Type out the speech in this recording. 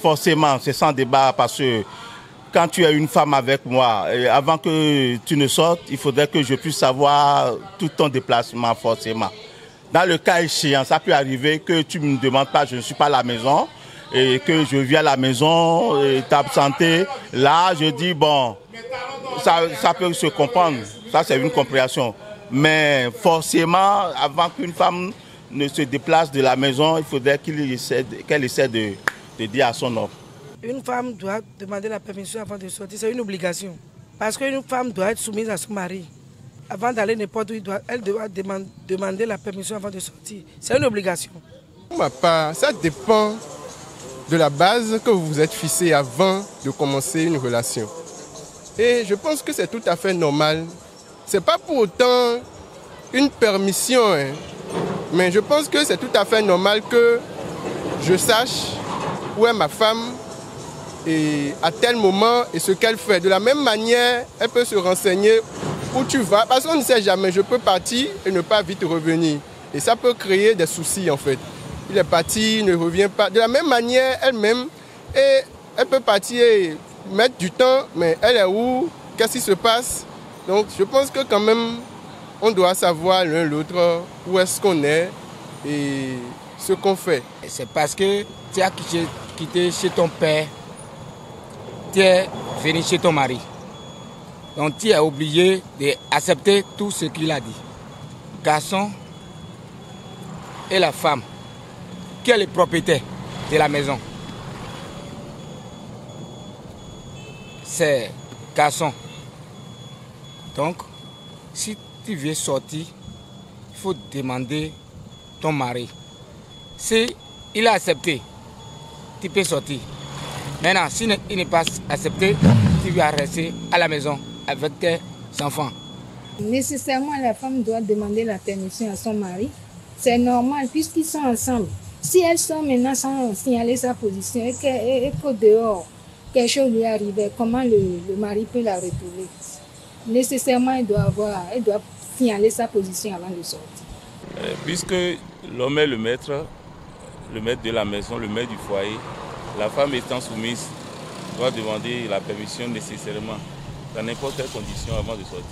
forcément, c'est sans débat parce que quand tu es une femme avec moi, avant que tu ne sortes, il faudrait que je puisse savoir tout ton déplacement forcément. Dans le cas échéant, ça peut arriver que tu ne me demandes pas, je ne suis pas à la maison, et que je viens à la maison, t'absenter. Là, je dis, bon, ça peut se comprendre, ça c'est une compréhension. Mais forcément, avant qu'une femme ne se déplace de la maison, il faudrait qu'elle essaie de dire à son homme. Une femme doit demander la permission avant de sortir, c'est une obligation. Parce qu'une femme doit être soumise à son mari. Avant d'aller n'importe où, elle doit demander la permission avant de sortir. C'est une obligation. Pour ma part, ça dépend de la base que vous vous êtes fixée avant de commencer une relation. Et je pense que c'est tout à fait normal. Ce n'est pas pour autant une permission, mais je pense que c'est tout à fait normal que je sache où est ma femme et à tel moment et ce qu'elle fait. De la même manière, elle peut se renseigner où tu vas, parce qu'on ne sait jamais, je peux partir et ne pas vite revenir. Et ça peut créer des soucis en fait. Il est parti, il ne revient pas. De la même manière, elle-même, et elle peut partir et mettre du temps, mais elle est où? Qu'est-ce qui se passe? Donc je pense que quand même, on doit savoir l'un l'autre où est-ce qu'on est et ce qu'on fait. C'est parce que tu as quitté chez ton père, tu es venu chez ton mari. Donc tu es obligé d'accepter tout ce qu'il a dit. Garçon et la femme, qui est le propriétaire de la maison? C'est garçon. Donc, si tu veux sortir, il faut demander ton mari. Si il a accepté, tu peux sortir. Maintenant, s'il n'est pas accepté, tu vas rester à la maison avec tes enfants. Nécessairement, la femme doit demander la permission à son mari. C'est normal puisqu'ils sont ensemble. Si elle sort maintenant sans signaler sa position et qu'au dehors, quelque chose lui arrive, comment le mari peut la retrouver? Nécessairement, elle doit signaler sa position avant de sortir. Puisque l'homme est le maître de la maison, le maître du foyer, la femme étant soumise doit demander la permission nécessairement dans n'importe quelle condition avant de sortir.